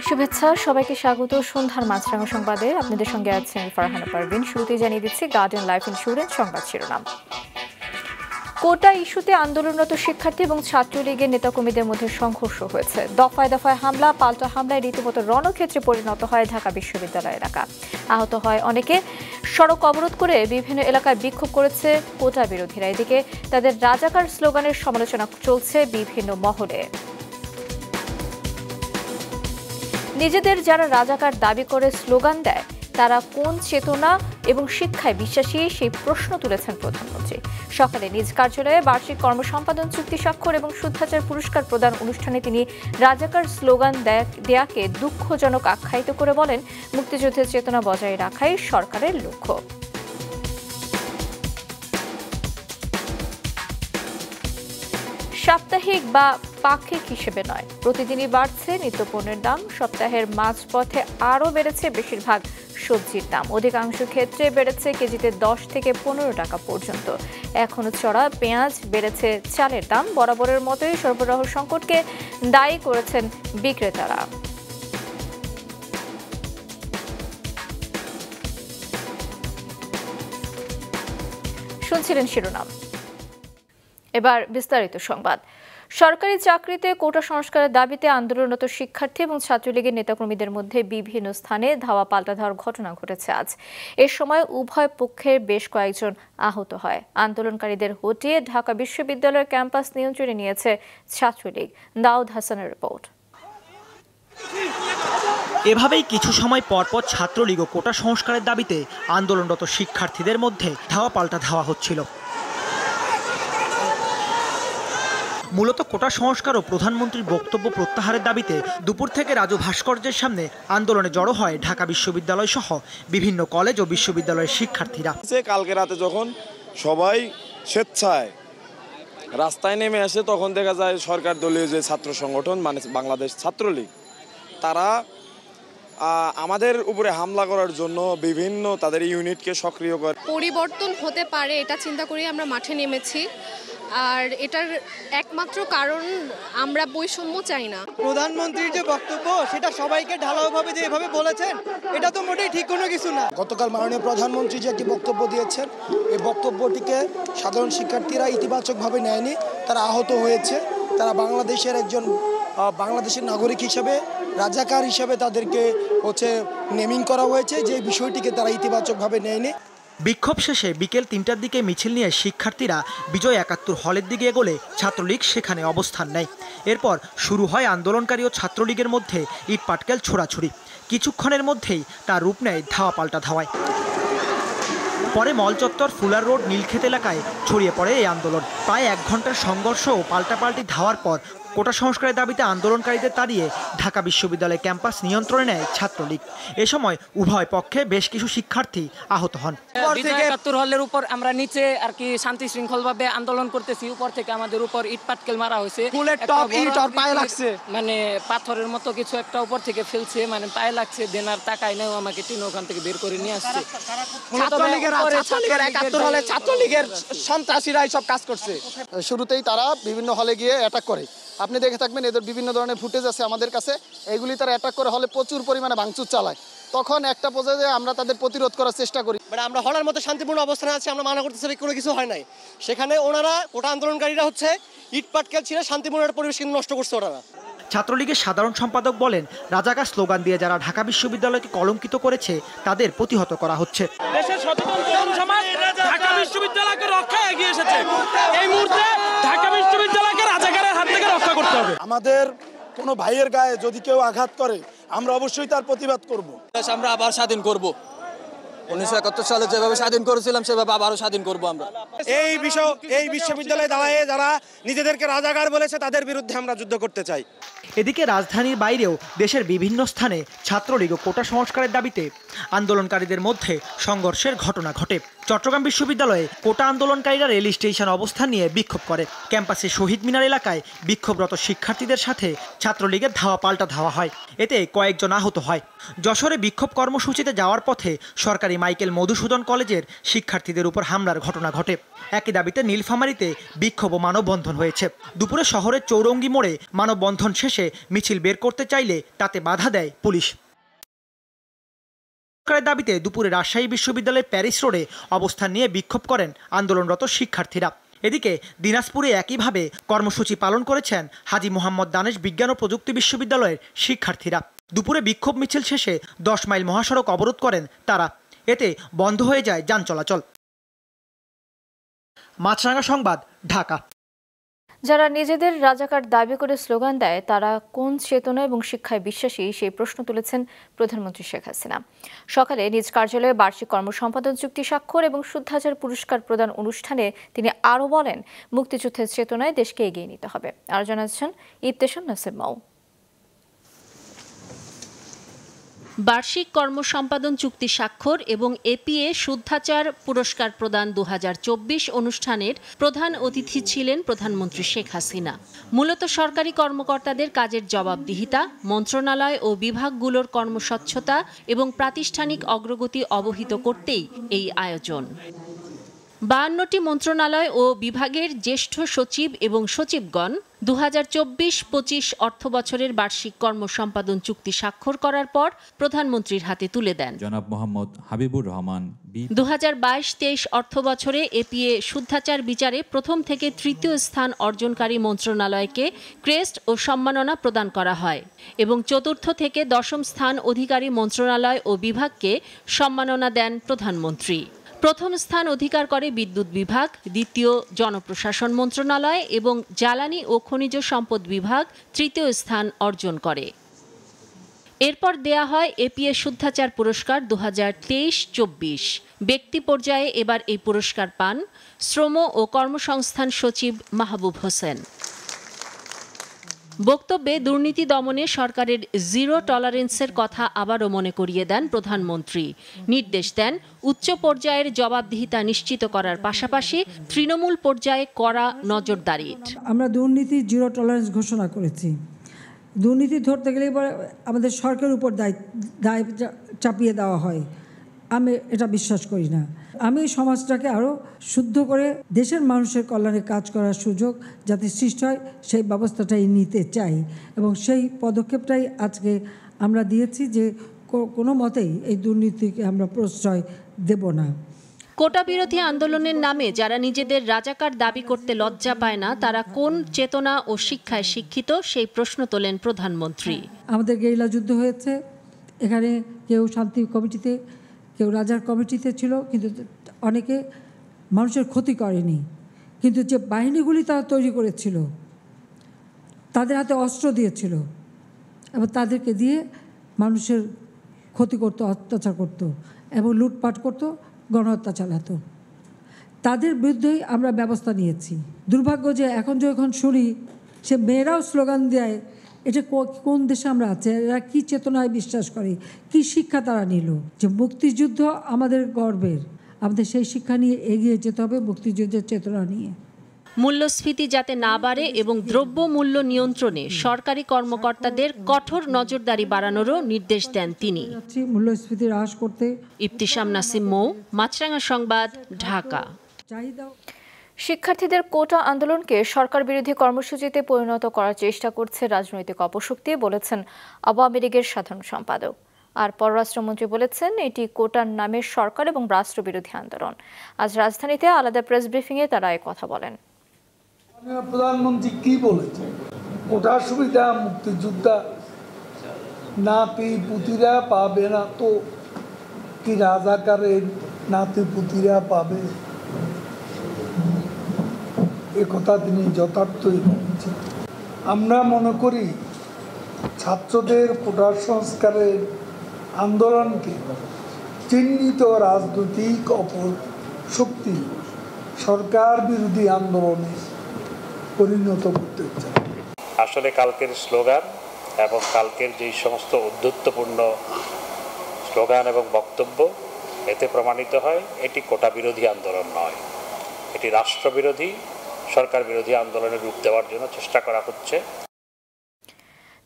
শুভেচ্ছা, সবাইকে স্বাগত সন্ধ্যার মাছরাঙা সংবাদে। আপনাদের সঙ্গে আছেন আমি ফারহানা পারভিন। শুরুতেই জানিয়ে দিচ্ছি গার্ডিয়ান লাইফ ইন্স্যুরেন্স সংবাদ শিরোনাম। কোটা ইস্যুতে আন্দোলনরত শিক্ষার্থী এবং ছাত্রলীগের নেতাকর্মীদের মধ্যে সংঘর্ষ হয়েছে। দফায় দফায় হামলা, পাল্টা হামলায় রীতিমতো রণক্ষেত্রে পরিণত হয় ঢাকা বিশ্ববিদ্যালয় এলাকা। আহত হয় অনেকে। সড়ক অবরোধ করে বিভিন্ন এলাকায় বিক্ষোভ করেছে কোটা বিরোধীরা। এদিকে তাদের রাজাকার স্লোগানের সমালোচনা চলছে বিভিন্ন মহলে। নিজেদের যারা রাজাকার দাবি করে স্লোগান দেয় তারা কোন চেতনা এবং শিক্ষায় বিশ্বাসী সেই প্রশ্ন তুলেছেন প্রধানমন্ত্রী। সকালে নিজ কার্যালয়ে বার্ষিক কর্মসম্পাদন চুক্তি স্বাক্ষর এবং শুদ্ধাচার পুরস্কার প্রদান অনুষ্ঠানে তিনি রাজাকার স্লোগান দেয়াকে দুঃখজনক আখ্যায়িত করে বলেন, মুক্তিযুদ্ধের চেতনা বজায় রাখাই সরকারের লক্ষ্য। সাপ্তাহিক বা পাক্ষিক হিসেবে নয়, প্রতিদিনই বাড়ছে নিত্যপণ্যের দাম। সপ্তাহের মাঝপথে আরও বেড়েছে বেশিরভাগ সবজির দাম। অধিকাংশ ক্ষেত্রে বেড়েছে কেজিতে 10 থেকে 15 টাকা পর্যন্ত। এখনো চড়া পেঁয়াজ, বেড়েছে চালের দাম। বরাবরের মতোই সরবরাহ সংকটকে দায়ী করেছেন বিক্রেতারা। শুনছিলেন শিরোনাম, এবার বিস্তারিত সংবাদ। সরকারি চাকরিতে কোটা সংস্কারের দাবিতে আন্দোলনরত শিক্ষার্থী এবং ছাত্রলীগের নেতাকর্মীদের মধ্যে বিভিন্ন স্থানে ধাওয়া পাল্টা ধাওয়ার ঘটনা ঘটেছে আজ। এ সময় উভয় পক্ষের বেশ কয়েকজন আহত হয়। আন্দোলনকারীদের হটিয়ে ঢাকা বিশ্ববিদ্যালয়ের ক্যাম্পাস নিয়ন্ত্রণে নিয়েছে ছাত্রলীগ। দাউদ হাসানের রিপোর্ট। এভাবেই কিছু সময় পরপর ছাত্রলীগ ও কোটা সংস্কারের দাবিতে আন্দোলনরত শিক্ষার্থীদের মধ্যে ধাওয়া পাল্টা ধাওয়া হচ্ছিল। মূলত কোটা সংস্কার ও প্রধানমন্ত্রীর বক্তব্য প্রত্যাহারের দাবিতে দুপুর থেকে রাজু ভাস্কর্যের সামনে আন্দোলনে জড়ো হয় ঢাকা বিশ্ববিদ্যালয় সহ বিভিন্ন কলেজ ও বিশ্ববিদ্যালয়ের শিক্ষার্থীরা। কালকে রাতে যখন সবাই স্বেচ্ছায় রাস্তায় নেমে আসে, তখন দেখা যায় সরকার দলীয় যে ছাত্র সংগঠন মানে বাংলাদেশ ছাত্রলীগ, তারা আমাদের উপরে হামলা করার জন্য বিভিন্ন তাদের ইউনিটকে সক্রিয় করে। পরিবর্তন হতে পারে এটা চিন্তা করে আমরা মাঠে নেমেছি। আর এটার একমাত্র কারণ আমরা বৈষম্য চাই না। প্রধানমন্ত্রীর যে বক্তব্য সেটা সবাইকে ঢালাওভাবে যেভাবে বলেছেন, এটা তো মোটেই ঠিক কোনো কিছু না। গতকাল মাননীয় প্রধানমন্ত্রী যে একটি বক্তব্য দিয়েছেন, এই বক্তব্যটিকে সাধারণ শিক্ষার্থীরা ইতিবাচকভাবে নেয়নি। তারা আহত হয়েছে। তারা বাংলাদেশের নাগরিক হিসেবে, রাজাকার হিসেবে তাদেরকে নেমিং করা হয়েছে, যে বিষয়টিকে তারা ইতিবাচকভাবে নেয়নি। বিক্ষোভ শেষে বিকেল 3টার দিকে মিছিল নিয়ে শিক্ষার্থীরা বিজয় 71 হলের দিকে এগোলে ছাত্রলীগ সেখানে অবস্থান নেয়। এরপর শুরু হয় আন্দোলনকারী ও ছাত্রলীগের মধ্যে ইট পাটকেল ছোড়াছুড়ি। কিছুক্ষণের মধ্যেই তার রূপ নেয় ধাওয়া পাল্টা ধাওয়ায়। পরে মল চত্বর, ফুলার রোড, নীলক্ষেত এলাকায় ছড়িয়ে পড়ে এই আন্দোলন। প্রায় 1 ঘন্টার সংঘর্ষ ও পাল্টাপাল্টি ধাওয়ার পর কোটা সংস্কারের দাবিতে আন্দোলনকারীদের তাড়িয়ে ঢাকা বিশ্ববিদ্যালয় ক্যাম্পাস নিয়ন্ত্রণে নেয় ছাত্রলীগ। এ সময় উভয় পক্ষে বেশ কিছু শিক্ষার্থী আহত হন। বিজয় 71 হলের উপর আমরা নিচে আর কি শান্তি শৃঙ্খলভাবে আন্দোলন করতেছি। উপর থেকে আমাদের উপর ইট পাটকেল মারা হয়েছে, মানে পাথরের মতো কিছু একটা উপর থেকে ফেলছে, মানে পায়ে লাগছে। দেনার টাকায় নেও আমাকে টিনে ওখান থেকে বের করে নিয়ে আসছে। ছাত্রলীগের সন্ত্রাসীরা সব কাজ করছে। শুরুতেই তারা বিভিন্ন হলে গিয়ে অ্যাটাক করে। আপনি দেখে থাকবেন, এদের বিভিন্ন ধরনের ফুটেজ আছে আমাদের কাছে। এগুলি তারা অ্যাটাক করে হলে প্রচুর পরিমাণে ভাঙচুর চালায়। তখন একটা পর্যায়ে আমরা তাদের প্রতিরোধ করার চেষ্টা করি। আমরা হলের মধ্যে শান্তিপূর্ণ অবস্থানে আছি, আমরা মানা করতেছি কোনো কিছু হয় নাই। সেখানে ওনারা কোটা আন্দোলনকারীরা ইট পাটকেল ছিল, শান্তিপূর্ণ পরিবেশ কিন্তু নষ্ট করছে ওনারা। ছাত্রলীগের সাধারণ সম্পাদক বলেন, রাজাকার স্লোগান দিয়ে যারা ঢাকা বিশ্ববিদ্যালয়কে কলঙ্কিত করেছে তাদের প্রতিহত করা হচ্ছে। দেশের সচেতন তরুণ সমাজ ঢাকা বিশ্ববিদ্যালয়কে রক্ষায় এগিয়ে এসেছে। এই মুহূর্তে ঢাকা বিশ্ববিদ্যালয়কে রাজাকারের হাত থেকে রক্ষা করতে হবে। আমাদের কোনো ভাইয়ের গায়ে যদি কেউ আঘাত করে, আমরা অবশ্যই তার প্রতিবাদ করব। আমরা আবার স্বাধীন করব। 1971 সালে যেভাবে স্বাধীন করেছিলাম সেভাবে আবারও স্বাধীন করব আমরা। এই বিশ্ববিদ্যালয়ে দাঁড়িয়ে যারা নিজেদেরকে রাজাকার বলেছে তাদের বিরুদ্ধে আমরা যুদ্ধ করতে চাই। এদিকে রাজধানীর বাইরেও দেশের বিভিন্ন স্থানে ছাত্রলীগ ও কোটা সংস্কারের দাবিতে আন্দোলনকারীদের মধ্যে সংঘর্ষের ঘটনা ঘটে। চট্টগ্রাম বিশ্ববিদ্যালয়ে কোটা আন্দোলনকারীরা রেল স্টেশন অবস্থান নিয়ে বিক্ষোভ করে। ক্যাম্পাসে শহীদ মিনার এলাকায় বিক্ষোভরত শিক্ষার্থীদের সাথে ছাত্রলীগের ধাওয়া পাল্টা ধাওয়া হয়, এতে কয়েকজন আহত হয়। যশোরে বিক্ষোভ কর্মসূচিতে যাওয়ার পথে সরকারি মাইকেল মধুসূদন কলেজের শিক্ষার্থীদের উপর হামলার ঘটনা ঘটে। একই দাবিতে নীলফামারীতে বিক্ষোভ ও মানববন্ধন হয়েছে। দুপুরে শহরের চৌরঙ্গি মোড়ে মানববন্ধন শেষে মিছিল বের করতে চাইলে তাতে বাধা দেয় পুলিশ। সরকারের দাবিতে দুপুরে রাজশাহী বিশ্ববিদ্যালয়ের প্যারিস রোডে অবস্থান নিয়ে বিক্ষোভ করেন আন্দোলনরত শিক্ষার্থীরা। এদিকে দিনাজপুরে একইভাবে কর্মসূচি পালন করেছেন হাজী মোহাম্মদ দানেশ বিজ্ঞান ও প্রযুক্তি বিশ্ববিদ্যালয়ের শিক্ষার্থীরা। দুপুরে বিক্ষোভ মিছিল শেষে 10 মাইল মহাসড়ক অবরোধ করেন তারা, এতে বন্ধ হয়ে যায় যান চলাচল। মাছরাঙা সংবাদ, ঢাকা। যারা নিজেদের রাজাকার দাবি করে স্লোগান দেয় তারা কোন চেতনা এবং শিক্ষায় বিশ্বাসী, সেই প্রশ্ন তুলেছেন প্রধানমন্ত্রী শেখ হাসিনা। সকালে নিজ কার্যালয়ে বার্ষিক কর্মসম্পাদন চুক্তি স্বাক্ষর এবং শুদ্ধাচার পুরস্কার প্রদান অনুষ্ঠানে তিনি আরও বলেন, মুক্তিযুদ্ধের চেতনায় দেশকে এগিয়ে নিতে হবে। আর জানাচ্ছেন ইবতেশাম নাসিম মৌ। বার্ষিক কর্মসম্পাদন চুক্তি স্বাক্ষর এবং এপিএ শুদ্ধাচার পুরস্কার প্রদান 2024 অনুষ্ঠানের প্রধান অতিথি ছিলেন প্রধানমন্ত্রী শেখ হাসিনা। মূলত সরকারি কর্মকর্তাদের কাজের জবাবদিহিতা, মন্ত্রণালয় ও বিভাগগুলোর কর্মস্বচ্ছতা এবং প্রাতিষ্ঠানিক অগ্রগতি অবহিত করতেই এই আয়োজন। 52টি মন্ত্রণালয় ও বিভাগের জ্যেষ্ঠ সচিব এবং সচিবগণ 2024-25 অর্থবছরের বার্ষিক কর্মসম্পাদন চুক্তি স্বাক্ষর করার পর প্রধানমন্ত্রীর হাতে তুলে দেন। জনাব মোহাম্মদ হাবিবুর রহমান 2022-23 অর্থবছরে এপিএ শুদ্ধাচার বিচারে প্রথম থেকে তৃতীয় স্থান অর্জনকারী মন্ত্রণালয়কে ক্রেস্ট ও সম্মাননা প্রদান করা হয় এবং চতুর্থ থেকে দশম স্থান অধিকারী মন্ত্রণালয় ও বিভাগকে সম্মাননা দেন প্রধানমন্ত্রী। প্রথম স্থান অধিকার করে বিদ্যুৎ বিভাগ, দ্বিতীয় জনপ্রশাসন মন্ত্রণালয় এবং জ্বালানি ও খনিজ সম্পদ বিভাগ তৃতীয় স্থান অর্জন করে। এরপর দেয়া হয় এপিএ শুদ্ধাচার পুরস্কার 2023-24। ব্যক্তি পর্যায়ে এবার এই পুরস্কার পান শ্রম ও কর্মসংস্থান সচিব মাহবুব হোসেন। বক্তব্যে দুর্নীতি দমনে সরকারের জিরো টলারেন্সের কথা আবারও মনে করিয়ে দেন প্রধানমন্ত্রী। নির্দেশ দেন উচ্চ পর্যায়ের জবাবদিহিতা নিশ্চিত করার পাশাপাশি তৃণমূল পর্যায়ে কড়া নজরদারির। আমরা দুর্নীতি জিরো টলারেন্স ঘোষণা করেছি। দুর্নীতি ধরতে গেলে আমাদের সরকারের উপর দায় চাপিয়ে দেওয়া হয়। আমি এটা বিশ্বাস করি না। আমি সমাজটাকে আরও শুদ্ধ করে দেশের মানুষের কল্যাণে কাজ করার সুযোগ যাতে সৃষ্টি হয় সেই ব্যবস্থাটাই নিতে চাই এবং সেই পদক্ষেপটাই আজকে আমরা দিয়েছি যে কোনো মতেই এই দুর্নীতিকে আমরা প্রশ্রয় দেব না। কোটা বিরোধী আন্দোলনের নামে যারা নিজেদের রাজাকার দাবি করতে লজ্জা পায় না তারা কোন চেতনা ও শিক্ষায় শিক্ষিত, সেই প্রশ্ন তোলেন প্রধানমন্ত্রী। আমাদের গেরিলা যুদ্ধ হয়েছে, এখানে কেউ শান্তি কমিটিতে, কেউ রাজার কমিটিতে ছিল, কিন্তু অনেকে মানুষের ক্ষতি করেনি। কিন্তু যে বাহিনীগুলি তারা তৈরি করেছিল, তাদের হাতে অস্ত্র দিয়েছিল এবং তাদেরকে দিয়ে মানুষের ক্ষতি করতো, অত্যাচার করতো এবং লুটপাট করতো, গণহত্যা চালাতো। তাদের বিরুদ্ধেই আমরা ব্যবস্থা নিয়েছি। দুর্ভাগ্য যে এখন যখন শুনি সে মেয়েরাও স্লোগান দেয়, এটা কোন দেশে আমরা আছি, এরা কী চেতনায় বিশ্বাস করে, কি শিক্ষা তারা নিল যে মুক্তিযুদ্ধ আমাদের গর্বের। আমাদের সেই শিক্ষা নিয়ে এগিয়ে যেতে হবে, মুক্তিযুদ্ধের চেতনা নিয়ে। মূল্যস্ফীতি যাতে না বাড়ে এবং দ্রব্য মূল্য নিয়ন্ত্রণে সরকারি কর্মকর্তাদের কঠোর নজরদারি বাড়ানোরও নির্দেশ দেন তিনি। মূল্যস্ফীতি হ্রাস করতে। ইবতেশাম নাসিম মৌ, মাছরাঙা সংবাদ, ঢাকা। শিক্ষার্থীদের কোটা আন্দোলনকে সরকার বিরোধী কর্মসূচিতে পরিণত করার চেষ্টা করছে রাজনৈতিক অপশক্তি, বলেছেন আওয়ামী লীগের সাধারণ সম্পাদক। আর পররাষ্ট্রমন্ত্রী বলেছেন এটি কোটার নামে সরকার এবং রাষ্ট্রবিরোধী আন্দোলন। আজ রাজধানীতে আলাদা প্রেস ব্রিফিংয়ে তারা এই কথা বলেন। প্রধানমন্ত্রী কি বলেছে, কোটার সুবিধা মুক্তিযোদ্ধা নাতি পুতিরা পাবে না, তো কি রাজাকারের নাতি পুতিরা পাবে? এ কথা তিনি যথার্থই বলছেন। আমরা মনে করি ছাত্রদের কোটার সংস্কারের আন্দোলনকে চিহ্নিত রাজনৈতিক অপশক্তি সরকার বিরোধী আন্দোলনে পরিণত করতে চায়। আসলে কালকের স্লোগান এবং কালকের যেই সমস্ত উদ্ধত্তপূর্ণ স্লোগান এবং বক্তব্য, এতে প্রমাণিত হয় এটি কোটা বিরোধী আন্দোলন নয়, এটি রাষ্ট্রবিরোধী সরকার বিরোধী আন্দোলনের রূপ দেওয়ার জন্য চেষ্টা করা হচ্ছে।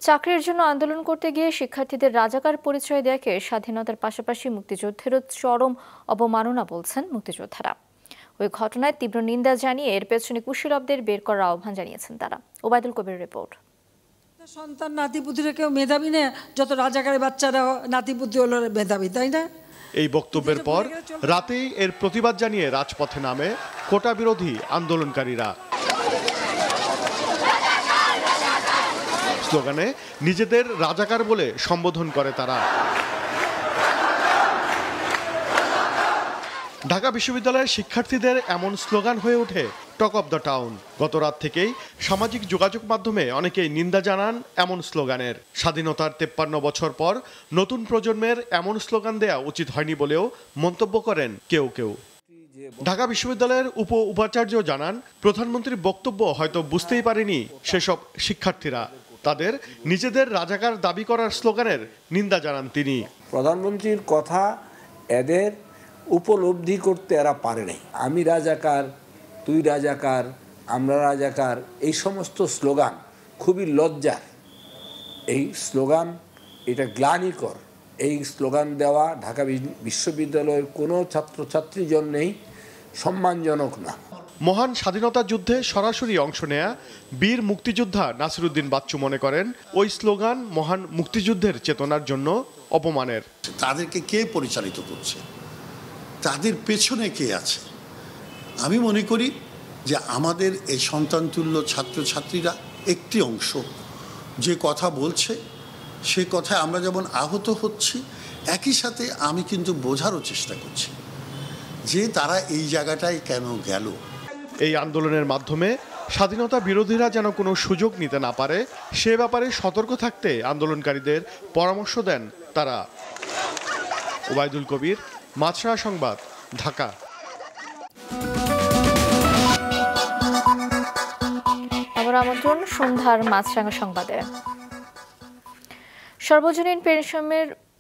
চাকরির জন্য আন্দোলন করতে গিয়ে শিক্ষার্থীদের রাজাকার পরিচয় দেয়াকে স্বাধীনতার পাশাপাশি মুক্তিযুদ্ধেরও চরম অবমাননা বলছেন মুক্তিযোদ্ধারা। ওই ঘটনায় তীব্র নিন্দা জানিয়ে এর পেছনে কুশীলবদের বের করার আহ্বান জানিয়েছেন তারা। ওবায়দুল কবির রিপোর্ট। সন্তান নাতিপুতিরা কেউ মেধাবী না, যত রাজাকারের বাচ্চারা নাতিপুতি হলো মেধাবী, তাই না? এই বক্তব্যের পর রাতেই এর প্রতিবাদ জানিয়ে রাজপথে নামে কোটা বিরোধী আন্দোলনকারীরা। স্লোগানে নিজেদের রাজাকার বলে সম্বোধন করে তারা। ঢাকা বিশ্ববিদ্যালয়ের শিক্ষার্থীদের এমন স্লোগান হয়ে ওঠে টক অব দ্য টাউন। গত রাত থেকেই সামাজিক যোগাযোগ মাধ্যমে অনেকেই নিন্দা জানান এমন স্লোগানের। স্বাধীনতার 53 বছর পর নতুন প্রজন্মের এমন স্লোগান দেয়া উচিত হয়নি বলেও মন্তব্য করেন কেউ কেউ। ঢাকা বিশ্ববিদ্যালয়ের উপাচার্য জানান, প্রধানমন্ত্রীর বক্তব্য হয়তো বুঝতেই পারেনি সেসব শিক্ষার্থীরা। তাদের নিজেদের রাজাকার দাবি করার স্লোগানের নিন্দা জানান তিনি। প্রধানমন্ত্রীর কথা এদের উপলব্ধি করতে এরা পারে নাই। আমি রাজাকার, তুই রাজাকার, আমরা রাজাকার, এই সমস্ত স্লোগান খুবই লজ্জার। এই স্লোগান এটা গ্লানিকর। এই স্লোগান দেওয়া ঢাকা বিশ্ববিদ্যালয়ের কোনো ছাত্রছাত্রীর জন্যেই সম্মানজনক না। মহান স্বাধীনতা যুদ্ধে সরাসরি অংশ নেয়া বীর মুক্তিযোদ্ধা নাসিরুদ্দিন বাচ্চু মনে করেন ওই স্লোগান মহান মুক্তিযুদ্ধের চেতনার জন্য অপমানের। তাদেরকে কে পরিচালিত করছে, তাদের পেছনে কে আছে? আমি মনে করি যে আমাদের এই সন্তানতুল্য ছাত্রছাত্রীরা একটি অংশ যে কথা বলছে, সে কথায় আমরা যেমন আহত হচ্ছি, একই সাথে আমি কিন্তু বোঝারও চেষ্টা করছি যে তারা এই জায়গাটায় কেন গেল। এই আন্দোলনের মাধ্যমে স্বাধীনতা বিরোধীরা যেন কোনো সুযোগ নিতে না পারে সে ব্যাপারে সতর্ক থাকতে আন্দোলনকারীদের পরামর্শ দেন তারা। ওবায়দুল কবির, মাছরাঙা সংবাদ, ঢাকা। আবার আমন্ত্রণ সন্ধ্যার মাছরাঙা সংবাদে। সর্বজনীন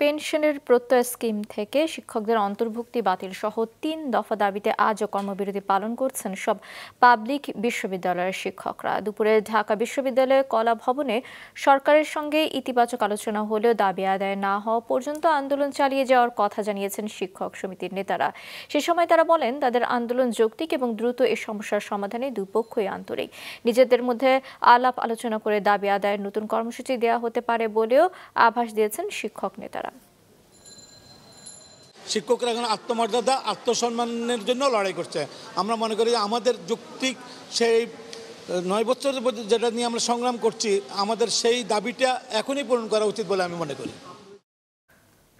পেনশনের প্রত্যয় স্কিম থেকে শিক্ষকদের অন্তর্ভুক্তি বাতিল সহ 3 দফা দাবিতে আজও কর্মবিরতি পালন করছেন সব পাবলিক বিশ্ববিদ্যালয়ের শিক্ষকরা। দুপুরে ঢাকা বিশ্ববিদ্যালয় কলা ভবনে সরকারের সঙ্গে ইতিবাচক আলোচনা হলেও দাবি আদায় না হওয়া পর্যন্ত আন্দোলন চালিয়ে যাওয়ার কথা জানিয়েছেন শিক্ষক সমিতির নেতারা। সে সময় তারা বলেন, তাদের আন্দোলন যৌক্তিক এবং দ্রুত এই সমস্যার সমাধানে দুপক্ষই আন্তরিক। নিজেদের মধ্যে আলাপ আলোচনা করে দাবি আদায়ের নতুন কর্মসূচি দেওয়া হতে পারে বলেও আভাস দিয়েছেন শিক্ষক নেতারা। শিক্ষকরা এখন আত্মমর্যাদা, আত্মসম্মানের জন্য লড়াই করছে। আমরা মনে করি আমাদের যৌক্তিক সেই 9 বছর যেটা নিয়ে আমরা সংগ্রাম করছি, আমাদের সেই দাবিটা এখনই পূরণ করা উচিত বলে আমি মনে করি।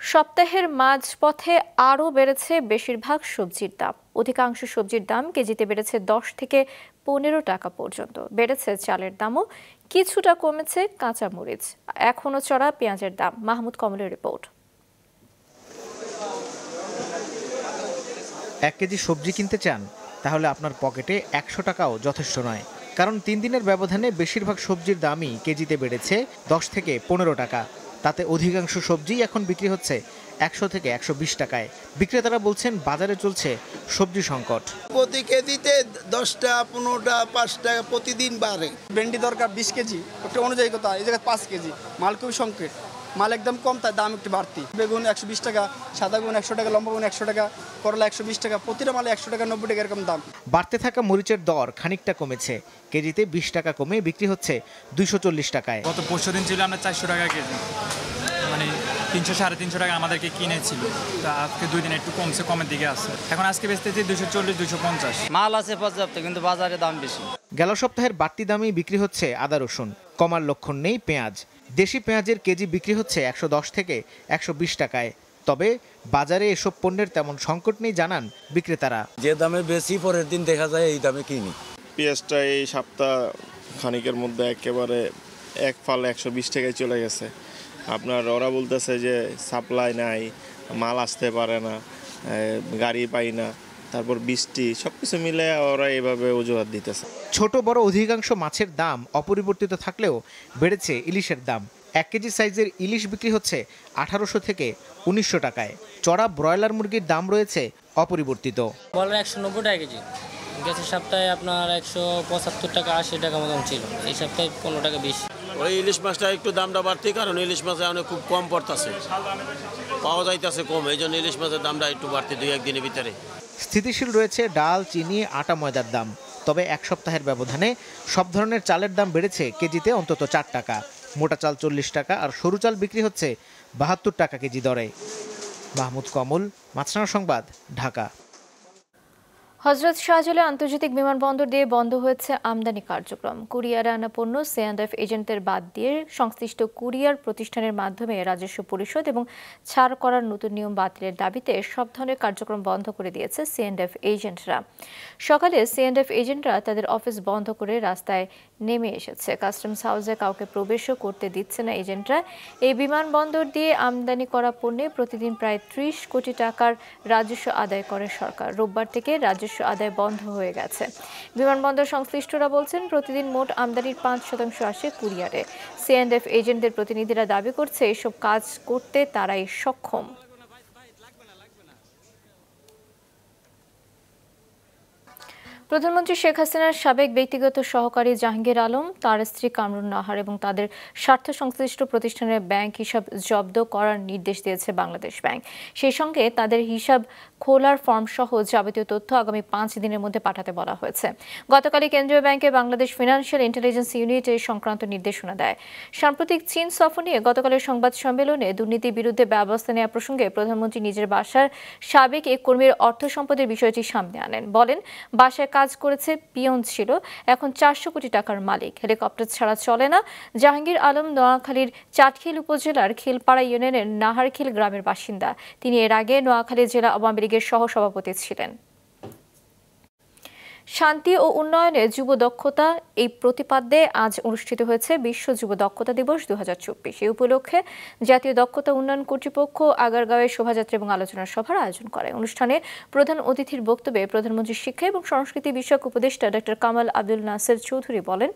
সপ্তাহের মাঝপথে আরও বেড়েছে বেশিরভাগ সবজির দাম। অধিকাংশ সবজির দাম কেজিতে বেড়েছে 10 থেকে 15 টাকা পর্যন্ত। বেড়েছে চালের দামও, কিছুটা কমেছে কাঁচামরিচ, এখনও চড়া পেঁয়াজের দাম। মাহমুদ কমলের রিপোর্ট। 1 কেজি সবজি কিনতে চান তাহলে আপনার পকেটে 100 টাকাও যথেষ্ট নয়, কারণ 3 দিনের ব্যবধানে বেশিরভাগ সবজির দামই কেজিতে বেড়েছে 10 থেকে 15 টাকা। তাতে অধিকাংশ সবজি এখন বিক্রি হচ্ছে 100 থেকে 120 টাকায়। বিক্রেতারা বলছেন বাজারে চলছে সবজি সংকট। প্রতি কেজিতে 10টা 15টা 5 টাকা প্রতিদিন বাড়ে। ভেন্ডি দরকার 20 কেজি, একটা অনুযায়ী কথা এই জায়গায় 5 কেজি মাল খুবই সংকট। মাল একদম কম, তার দাম একটু বাড়তি। বেগুন 120 টাকা, সাদা বেগুন 100 টাকা, লম্বা বেগুন 100 টাকা, করলা 120 টাকা, প্রতিটা মালে 100 টাকা 90 টাকা এরকম দাম। বাড়তে থাকা মরিচের দর খানিকটা কমেছে, কেজিতে 20 টাকা কমে বিক্রি হচ্ছে 240 টাকায়। গত 5 দিন ছিল আমরা 400 টাকা কেজি, মানে 300-350 টাকা আমাদেরকে কিনেছিল। তা আজকে 2 দিন একটু কমছে, কমের দিকে আছে। এখন আজকে বেচতেছি 240-250। মাল আছে পর্যাপ্ত, কিন্তু বাজারে দাম বেশি। গেল সপ্তাহের বাড়তি দামেই বিক্রি হচ্ছে আদা রসুন, কমার লক্ষণ নেই পেঁয়াজ। দেশি পেঁয়াজের কেজি বিক্রি হচ্ছে 110 থেকে 120 টাকায়। তবে বাজারে এসব পণ্যের তেমন সংকট নেই জানান বিক্রেতারা। যে দামে বেশি পরের দিন দেখা যায় এই দামে কিনি। পেঁয়াজটা এই সপ্তাহ খানিকের মধ্যে একেবারে এক ফাল 120 টাকায় চলে গেছে। আপনার ওরা বলতেছে যে সাপ্লাই নাই, মাল আসতে পারে না, গাড়ি পাই না, তারপর বৃষ্টি, সবকিছু মিলে ওরা এভাবে অজুহাত দিতেছে। ছোট বড় অধিকাংশ মাছের দাম অপরিবর্তিত থাকলেও বেড়েছে ইলিশের দাম। 1 কেজি সাইজের ইলিশ বিক্রি হচ্ছে 1800 থেকে 1900 টাকায়। চড়া ব্রয়লার মুরগির দাম রয়েছে অপরিবর্তিত। ব্রয়লার 190 টাকা কেজি, গেছের সপ্তাহে আপনার 175 টাকা 80 টাকা মতন ছিল, এই সপ্তাহে 15 টাকা বেশি। ওই ইলিশ মাছটা একটু দামটা বাড়তি, কারণ ইলিশ মাছে অনেক খুব কম পড়তেছে, পাওয়া যাইতেছে কম, এই জন্য ইলিশ মাছের দামটা একটু বাড়তি 2-1 দিনের ভিতরে। স্থিতিশীল রয়েছে ডাল, চিনি, আটা, ময়দার দাম। তবে এক সপ্তাহের ব্যবধানে সব ধরনের চালের দাম বেড়েছে কেজিতে অন্তত 4 টাকা। মোটা চাল 40 টাকা আর সরু চাল বিক্রি হচ্ছে 72 টাকা কেজি দরে। মাহমুদ কমল, মাছরাঙা সংবাদ, ঢাকা। হযরত শাহজালাল আন্তর্জাতিক বিমানবন্দর দিয়ে বন্ধ হয়েছে আমদানি কার্যক্রম। কুরিয়ারে আনা পণ্য C&F এজেন্টদের বাদ দিয়ে সংশ্লিষ্ট কুরিয়ার প্রতিষ্ঠানের মাধ্যমে রাজস্ব পরিশোধ এবং ছাড় করার নতুন নিয়ম বাতিলের দাবিতে সব ধরনের কার্যক্রম বন্ধ করে দিয়েছে C&F এজেন্টরা। সকালে C&F এজেন্টরা তাদের অফিস বন্ধ করে রাস্তায় নেমে এসেছে। কাস্টমস হাউসে কাউকে প্রবেশও করতে দিচ্ছে না এজেন্টরা। এই বিমানবন্দর দিয়ে আমদানি করা পণ্যে প্রতিদিন প্রায় 30 কোটি টাকার রাজস্ব আদায় করে সরকার। রোববার থেকে রাজস্ব আদায় বন্ধ হয়ে গেছে। বিমানবন্দর সংশ্লিষ্টরা বলছেন প্রতিদিন মোট আমদানির 5% আসে কুরিয়ারে। C&F এজেন্টদের প্রতিনিধিরা দাবি করছে এসব কাজ করতে তারাই সক্ষম। প্রধানমন্ত্রী শেখ হাসিনার সাবেক ব্যক্তিগত সহকারী জাহাঙ্গীর আলম, তার স্ত্রী কামরুন নাহার এবং তাদের স্বার্থ সংশ্লিষ্ট প্রতিষ্ঠানের ব্যাংক হিসাব জব্দ করার নির্দেশ দিয়েছে বাংলাদেশ ব্যাংক। সেই সঙ্গে তাদের হিসাব খোলার ফর্ম সহ যাবতীয় তথ্য আগামী 5 দিনের মধ্যে পাঠাতে বলা হয়েছে। গতকালই কেন্দ্রীয় ব্যাংকে বাংলাদেশ ফিনান্সিয়াল ইন্টেলিজেন্স ইউনিট এই সংক্রান্ত নির্দেশনা দেয়। সাম্প্রতিক চীন সফর নিয়ে গতকালের সংবাদ সম্মেলনে দুর্নীতির বিরুদ্ধে ব্যবস্থা নেওয়া প্রসঙ্গে প্রধানমন্ত্রী নিজের বাসার সাবেক এক কর্মীর অর্থ সম্পদের বিষয়টি সামনে আনেন। বলেন, বাসায় কাজ করেছে, পিয়ন ছিল, এখন 400 কোটি টাকার মালিক। হেলিকপ্টার ছাড়া চলে না। জাহাঙ্গীর আলম নোয়াখালীর চাটখিল উপজেলার খিলপাড়া ইউনিয়নের নাহারখিল গ্রামের বাসিন্দা। তিনি এর আগে নোয়াখালী জেলা আওয়ামী লীগের সহসভাপতি ছিলেন। শান্তি ও উন্নয়নে যুব দক্ষতা এই প্রতিপাদ্যে আজ অনুষ্ঠিত হয়েছে বিশ্ব যুব দক্ষতা দিবস 2024। এই উপলক্ষে জাতীয় দক্ষতা উন্নয়ন কর্তৃপক্ষ আগারগাঁওয়ে শোভাযাত্রা এবং আলোচনা সভার আয়োজন করে। অনুষ্ঠানে প্রধান অতিথির বক্তব্যে প্রধানমন্ত্রীর শিক্ষা এবং সংস্কৃতি বিষয়ক উপদেষ্টা ডক্টর কামাল আব্দুল নাসের চৌধুরী বলেন,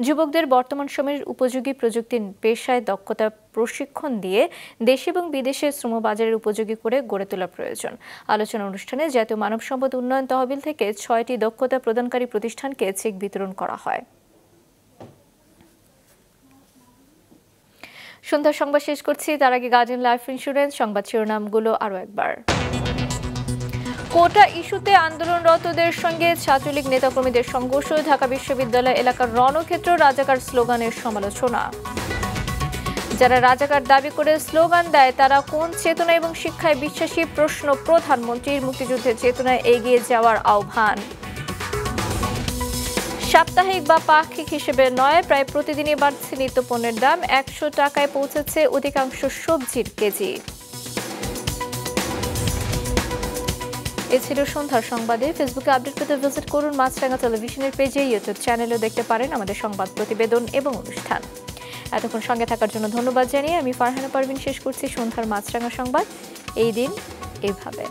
যুবকদের বর্তমান সময়ের উপযোগী প্রযুক্তি পেশায় দক্ষতা প্রশিক্ষণ দিয়ে দেশ এবং বিদেশে শ্রমবাজারের উপযোগী করে গড়ে তোলা প্রয়োজন। আলোচনা অনুষ্ঠানে জাতীয় মানব সম্পদ উন্নয়ন তহবিল থেকে 6টি দক্ষতা প্রদানকারী প্রতিষ্ঠানকে চেক বিতরণ করা হয়। সন্ধ্যার সংবাদ শেষ করছি, তার আগে গার্ডিয়ান লাইফ ইন্স্যুরেন্স সংবাদ শিরোনামগুলো আরও একবার। কোটা ইস্যুতে আন্দোলনরতদের সঙ্গে ছাত্রলীগ নেতাকর্মীদের সংঘর্ষ। ঢাকা বিশ্ববিদ্যালয় এলাকার রণক্ষেত্র রাজাকার স্লোগানের সমালোচনা। যারা রাজাকার দাবি করে স্লোগান দেয় তারা কোন চেতনা এবং শিক্ষায় বিশ্বাসী? প্রশ্ন প্রধানমন্ত্রীর। মুক্তিযুদ্ধের চেতনায় এগিয়ে যাওয়ার আহ্বান। সাপ্তাহিক বা পাক্ষিক হিসেবে নয়, প্রায় প্রতিদিনই বাড়ছে নিত্যপণ্যের দাম। 100 টাকায় পৌঁছেছে অধিকাংশ সবজির কেজি। এ ছিল সন্ধ্যার সংবাদে। ফেসবুকে আপডেট পেতে ভিজিট করুন মাছরাঙা টেলিভিশনের পেজে, ইউটিউব চ্যানেলেও দেখতে পারেন আমাদের সংবাদ প্রতিবেদন এবং অনুষ্ঠান। এতক্ষণ সঙ্গে থাকার জন্য ধন্যবাদ জানিয়ে আমি ফারহানা পারভিন শেষ করছি সন্ধ্যার মাছরাঙা সংবাদ। এই দিন এইভাবে।